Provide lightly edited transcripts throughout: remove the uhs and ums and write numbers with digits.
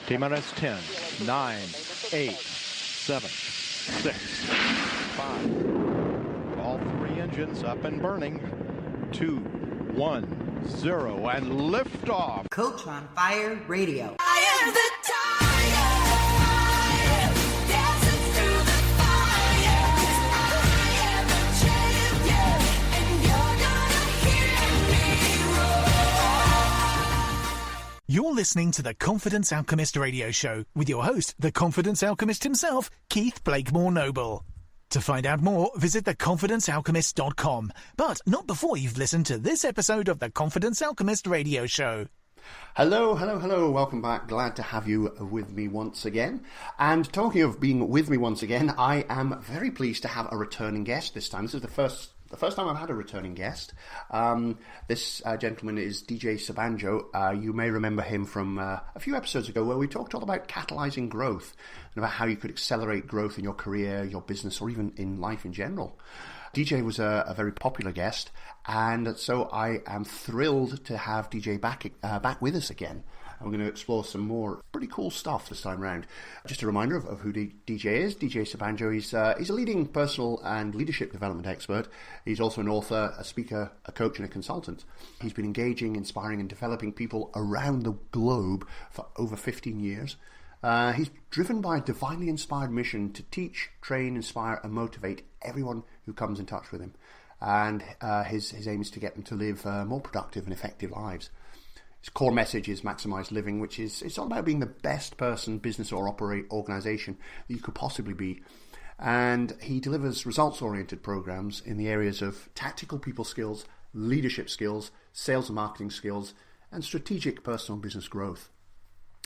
T-minus 10, 9, 8, 7, 6, 5. All three engines up and burning. 2, 1, 0, and liftoff. Coach on Fire Radio. I am the tiger, dancing through the fire. I am the champion, and you're gonna hear me roar. You're listening to the Confidence Alchemist Radio Show with your host, the Confidence Alchemist himself, Keith Blakemore Noble. To find out more, visit theconfidencealchemist.com, but not before you've listened to this episode of the Confidence Alchemist Radio Show. Hello. Welcome back. Glad to have you with me once again. And talking of being with me once again, I am very pleased to have a returning guest this time. This is the first time I've had a returning guest. This gentleman is DJ Sobanjo. You may remember him from a few episodes ago where we talked all about catalyzing growth and about how you could accelerate growth in your career, your business, or even in life in general. DJ was a very popular guest, and so I am thrilled to have DJ back with us again. I'm going to explore some more pretty cool stuff this time round. Just a reminder of who DJ is. DJ Sobanjo, he's a leading personal and leadership development expert. He's also an author, a speaker, a coach, and a consultant. He's been engaging, inspiring, and developing people around the globe for over 15 years. He's driven by a divinely inspired mission to teach, train, inspire, and motivate everyone who comes in touch with him. And his aim is to get them to live more productive and effective lives. His core message is maximize living, which is it's all about being the best person, business, or organization that you could possibly be. And he delivers results-oriented programs in the areas of tactical people skills, leadership skills, sales and marketing skills, and strategic personal business growth.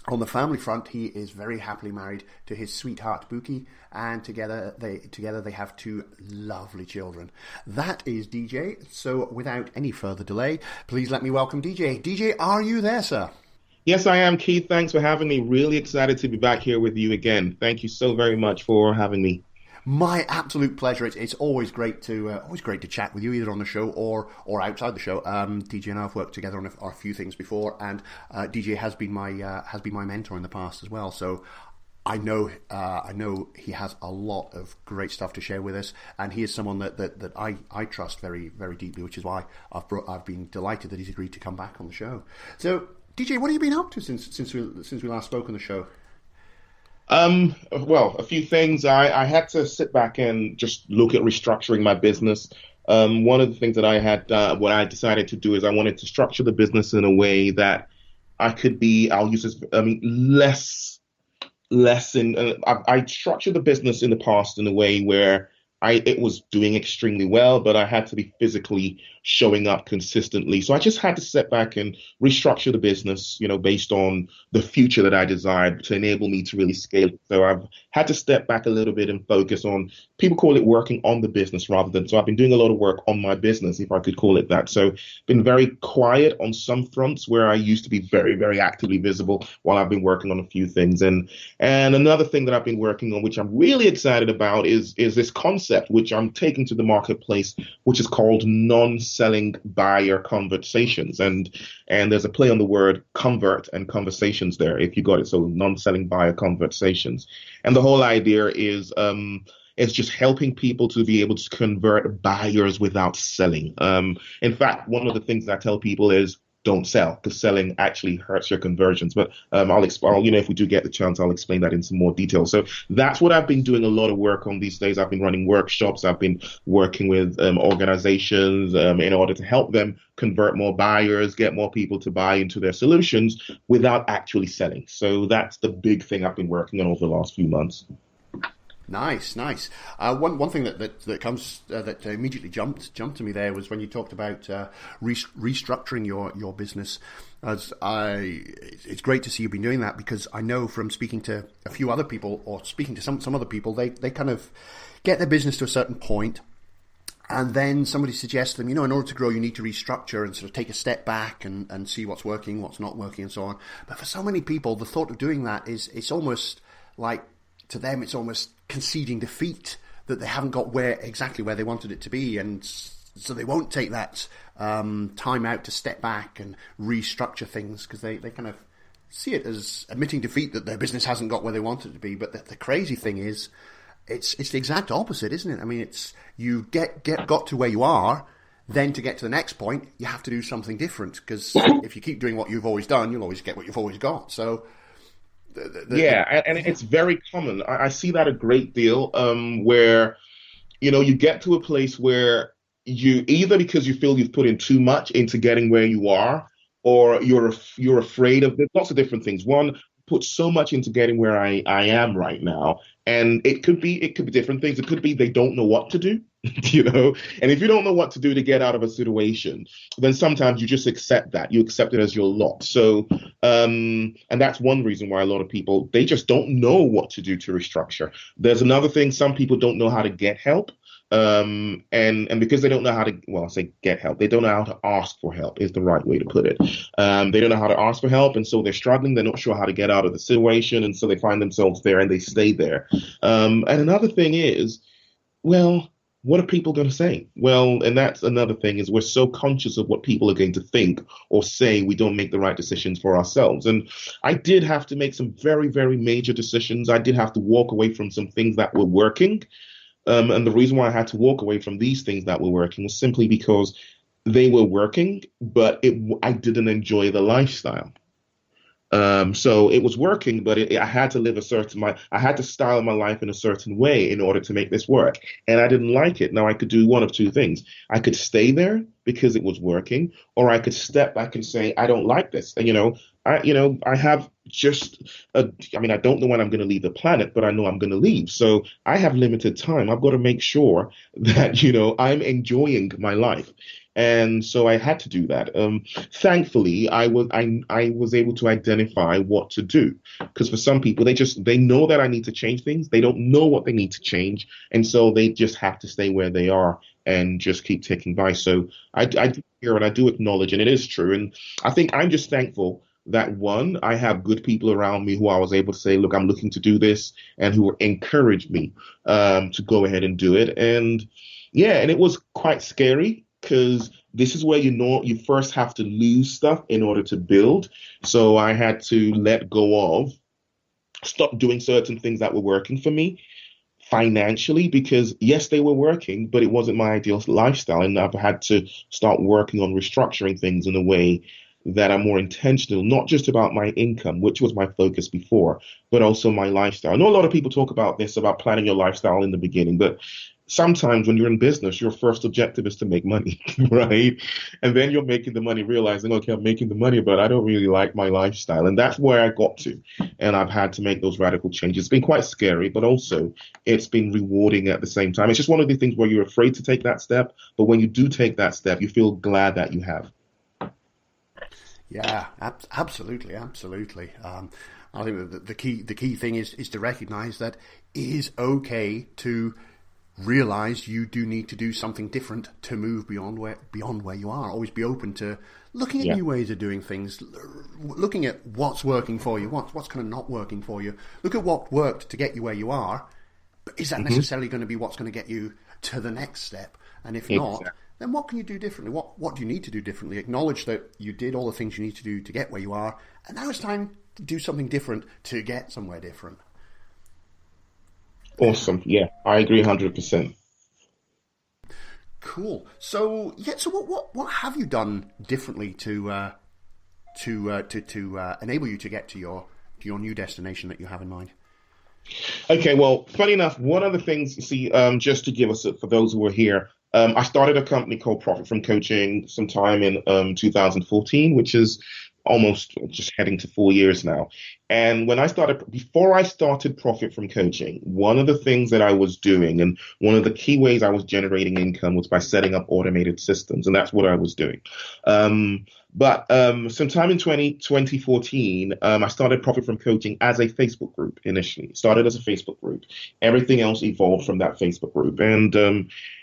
On the family front, he is very happily married to his sweetheart Buki, and together they have two lovely children. That is DJ. So without any further delay, please let me welcome DJ. DJ, are you there, sir? Yes, I am, Keith. Thanks for having me. Really excited to be back here with you again. Thank you so very much for having me. My absolute pleasure. It's always great to chat with you, either on the show or outside the show. DJ and I have worked together on a few things before, and DJ has been my mentor in the past as well. So I know he has a lot of great stuff to share with us, and he is someone that I trust very, very deeply, which is why I've been delighted that he's agreed to come back on the show. So DJ, what have you been up to since we last spoke on the show? Well, a few things. I had to sit back and just look at restructuring my business. One of the things that I had, what I decided to do is I wanted to structure the business in a way that I could be, I structured the business in the past in a way where it was doing extremely well, but I had to be physically showing up consistently. So I just had to step back and restructure the business, based on the future that I desired to enable me to really scale it. So I've had to step back a little bit and focus on, people call it working on the business so I've been doing a lot of work on my business, if I could call it that. So been very quiet on some fronts where I used to be very, very actively visible while I've been working on a few things. And another thing that I've been working on, which I'm really excited about, is this concept which I'm taking to the marketplace, which is called non-selling buyer conversations. And there's a play on the word convert and conversations there, if you got it. So non-selling buyer conversations. And the whole idea is it's just helping people to be able to convert buyers without selling. In fact, one of the things I tell people is don't sell, because selling actually hurts your conversions. But I'll explain, if we do get the chance, I'll explain that in some more detail. So that's what I've been doing a lot of work on these days. I've been running workshops. I've been working with organizations in order to help them convert more buyers, get more people to buy into their solutions without actually selling. So that's the big thing I've been working on over the last few months. Nice. One thing that immediately jumped to me there was when you talked about restructuring your business. It's great to see you've been doing that, because I know from speaking to a few other people, or speaking to some other people, they kind of get their business to a certain point, and then somebody suggests to them, in order to grow, you need to restructure and sort of take a step back and see what's working, what's not working, and so on. But for so many people, the thought of doing that it's almost like, to them, it's almost conceding defeat, that they haven't got exactly where they wanted it to be, and so they won't take that time out to step back and restructure things, because they kind of see it as admitting defeat that their business hasn't got where they want it to be. But the crazy thing is, it's the exact opposite, isn't it? I mean, it's you got to where you are, then to get to the next point, you have to do something different. Because if you keep doing what you've always done, you'll always get what you've always got. So, and it's very common. I see that a great deal, where you get to a place where you either because you feel you've put in too much into getting where you are, or you're afraid of. There's lots of different things. One, put so much into getting where I am right now, and it could be different things. It could be they don't know what to do, And if you don't know what to do to get out of a situation, then sometimes you just accept that. You accept it as your lot. So, and that's one reason why a lot of people, they just don't know what to do to restructure. There's another thing. Some people don't know how to get help. And because they don't know how to, I say get help, they don't know how to ask for help is the right way to put it. They don't know how to ask for help, and so they're struggling. They're not sure how to get out of the situation, and so they find themselves there and they stay there. And another thing is, what are people going to say? And that's another thing is we're so conscious of what people are going to think or say, we don't make the right decisions for ourselves. And I did have to make some very, very major decisions. I did have to walk away from some things that were working. And the reason why I had to walk away from these things that were working was simply because they were working, but I didn't enjoy the lifestyle. So it was working, but I had to live I had to style my life in a certain way in order to make this work. And I didn't like it. Now I could do one of two things. I could stay there because it was working, or I could step back and say, I don't like this. And, I have I don't know when I'm going to leave the planet, but I know I'm going to leave. So I have limited time. I've got to make sure that, I'm enjoying my life. And so I had to do that. Thankfully, I was able to identify what to do, because for some people, they know that I need to change things. They don't know what they need to change. And so they just have to stay where they are and just keep ticking by. So I do hear and I do acknowledge, and it is true. And I think I'm just thankful that, one, I have good people around me who I was able to say, look, I'm looking to do this, and who encouraged me to go ahead and do it. And and it was quite scary, because this is where you first have to lose stuff in order to build. So I had to let go of, stop doing certain things that were working for me financially, because yes, they were working, but it wasn't my ideal lifestyle. And I've had to start working on restructuring things in a way that are more intentional, not just about my income, which was my focus before, but also my lifestyle. I know a lot of people talk about this, about planning your lifestyle in the beginning, but sometimes when you're in business, your first objective is to make money, right? And then you're making the money, realizing, okay, I'm making the money, but I don't really like my lifestyle. And that's where I got to. And I've had to make those radical changes. It's been quite scary, but also it's been rewarding at the same time. It's just one of the things where you're afraid to take that step, but when you do take that step, you feel glad that you have. Yeah, absolutely. I think the key thing is to recognize that it is okay to realize you do need to do something different to move beyond where you are. Always be open to looking at new ways of doing things, looking at what's working for you, what's kind of not working for you. Look at what worked to get you where you are, but is that necessarily going to be what's going to get you to the next step? And if not, then what can you do differently? What do you need to do differently? Acknowledge that you did all the things you need to do to get where you are, and now it's time to do something different to get somewhere different. Awesome. Yeah, I agree 100%. Cool. So what have you done differently to enable you to get to your new destination that you have in mind? Okay, well, funny enough, one of the things, you see, just to give us, for those who are here, I started a company called Profit from Coaching sometime in 2014, which is almost just heading to 4 years now. And before I started Profit from Coaching, one of the things that I was doing, and one of the key ways I was generating income, was by setting up automated systems. And that's what I was doing. But sometime in 2014, I started Profit from Coaching as a Facebook group initially. It started as a Facebook group. Everything else evolved from that Facebook group. And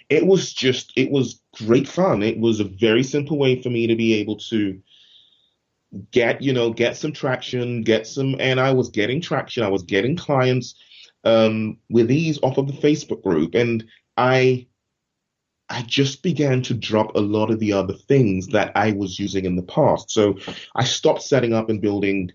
it was great fun. It was a very simple way for me to be able to get some traction, and I was getting traction. I was getting clients with ease off of the Facebook group. And I just began to drop a lot of the other things that I was using in the past. So I stopped setting up and building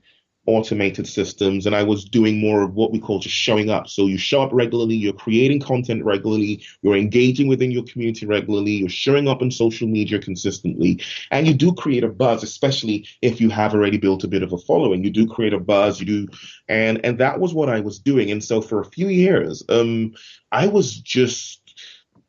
automated systems, and I was doing more of what we call just showing up. So you show up regularly, you're creating content regularly, you're engaging within your community regularly, you're showing up on social media consistently, and you do create a buzz, especially if you have already built a bit of a following. You do create a buzz, you do, and that was what I was doing. And so for a few years, I was just,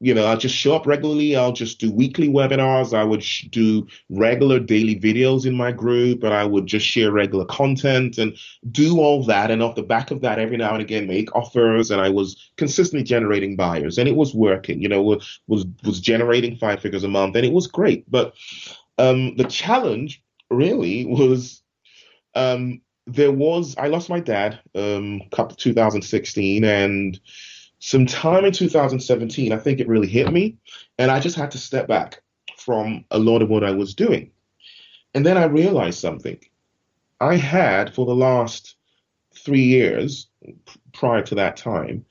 I'll just show up regularly. I'll just do weekly webinars. I would do regular daily videos in my group, and I would just share regular content and do all that. And off the back of that, every now and again, make offers. And I was consistently generating buyers, and it was working. Was generating 5 figures a month, and it was great. But the challenge really was I lost my dad, 2016, and sometime in 2017, I think it really hit me, and I just had to step back from a lot of what I was doing. And then I realized something. I had, for the last 3 years prior to that time,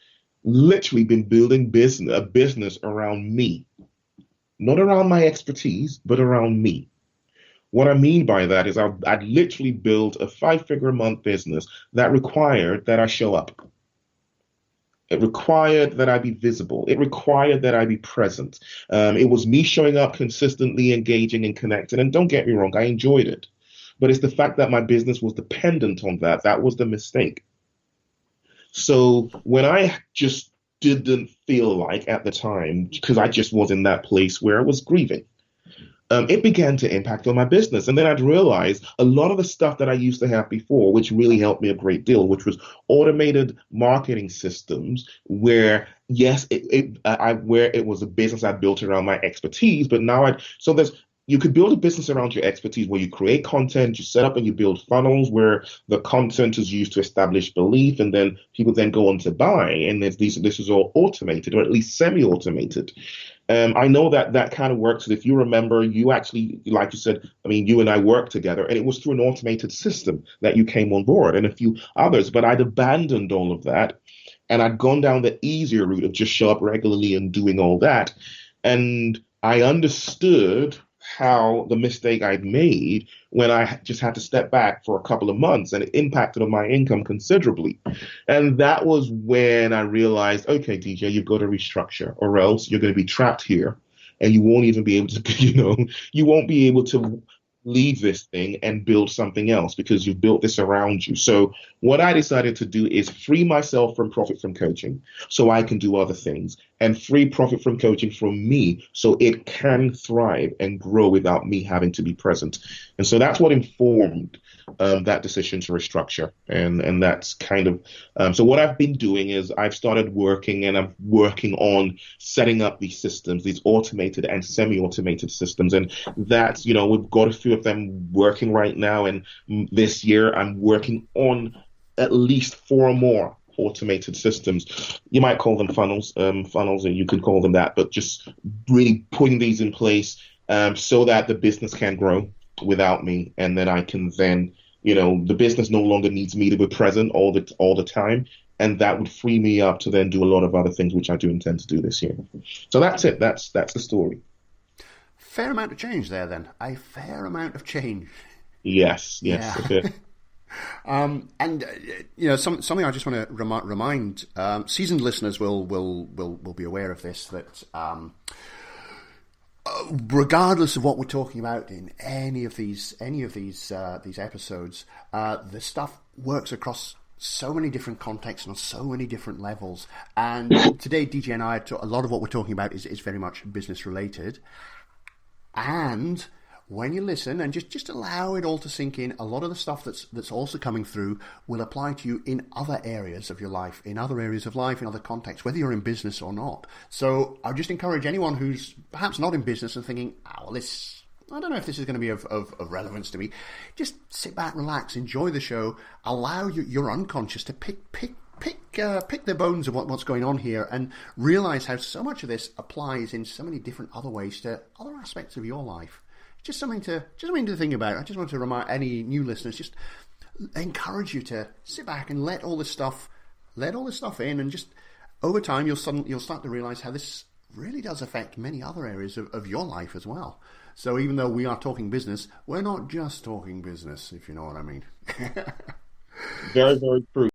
literally been building a business around me. Not around my expertise, but around me. What I mean by that is I'd literally built a 5-figure a month business that required that I show up. It required that I be visible. It required that I be present. It was me showing up consistently, engaging and connecting. And don't get me wrong, I enjoyed it. But it's the fact that my business was dependent on that. That was the mistake. So when I just didn't feel like at the time, because I just was in that place where I was grieving, it began to impact on my business. And then I'd realized a lot of the stuff that I used to have before, which really helped me a great deal, which was automated marketing systems where, yes, where it was a business I built around my expertise, but now you could build a business around your expertise where you create content, you set up and you build funnels where the content is used to establish belief, and then people then go on to buy. And this is all automated, or at least semi-automated. I know that kind of works. If you remember, you actually, like you said, you and I worked together, and it was through an automated system that you came on board, and a few others. But I'd abandoned all of that, and I'd gone down the easier route of just show up regularly and doing all that. And I understood how the mistake I'd made when I just had to step back for a couple of months, and it impacted on my income considerably. And that was when I realized, okay, DJ, you've got to restructure, or else you're going to be trapped here, and you won't even be able to, you won't be able to leave this thing and build something else because you've built this around you. So what I decided to do is free myself from profit from coaching so I can do other things, and free profit from coaching from me so it can thrive and grow without me having to be present. And so that's what informed that decision to restructure. And that's kind of, so what I've been doing is I've started working, and I'm working on setting up these systems, these automated and semi-automated systems. And that's, we've got a few of them working right now. And this year I'm working on at least 4 more automated systems. You might call them funnels, and you could call them that, but just really putting these in place so that the business can grow without me. And then I can then, the business no longer needs me to be present all the time. And that would free me up to then do a lot of other things, which I do intend to do this year. So that's it. That's the story. Fair amount of change there then. A fair amount of change. Yes. Yeah. Okay. Something I just want to remind seasoned listeners will be aware of this, that regardless of what we're talking about in any of these episodes, the stuff works across so many different contexts and on so many different levels. And today, DJ and I, a lot of what we're talking about is very much business related. And when you listen and just allow it all to sink in, a lot of the stuff that's also coming through will apply to you in other areas of your life, in other contexts, whether you're in business or not. So I would just encourage anyone who's perhaps not in business and thinking, I don't know if this is going to be of relevance to me. Just sit back, relax, enjoy the show, allow your unconscious to pick the bones of what's going on here, and realize how so much of this applies in so many different other ways to other aspects of your life. Just something to think about. I just want to remind any new listeners, just encourage you to sit back and let all this stuff in, and just over time you'll start to realize how this really does affect many other areas of your life as well. So even though we are talking business, we're not just talking business, if you know what I mean. Very, very true.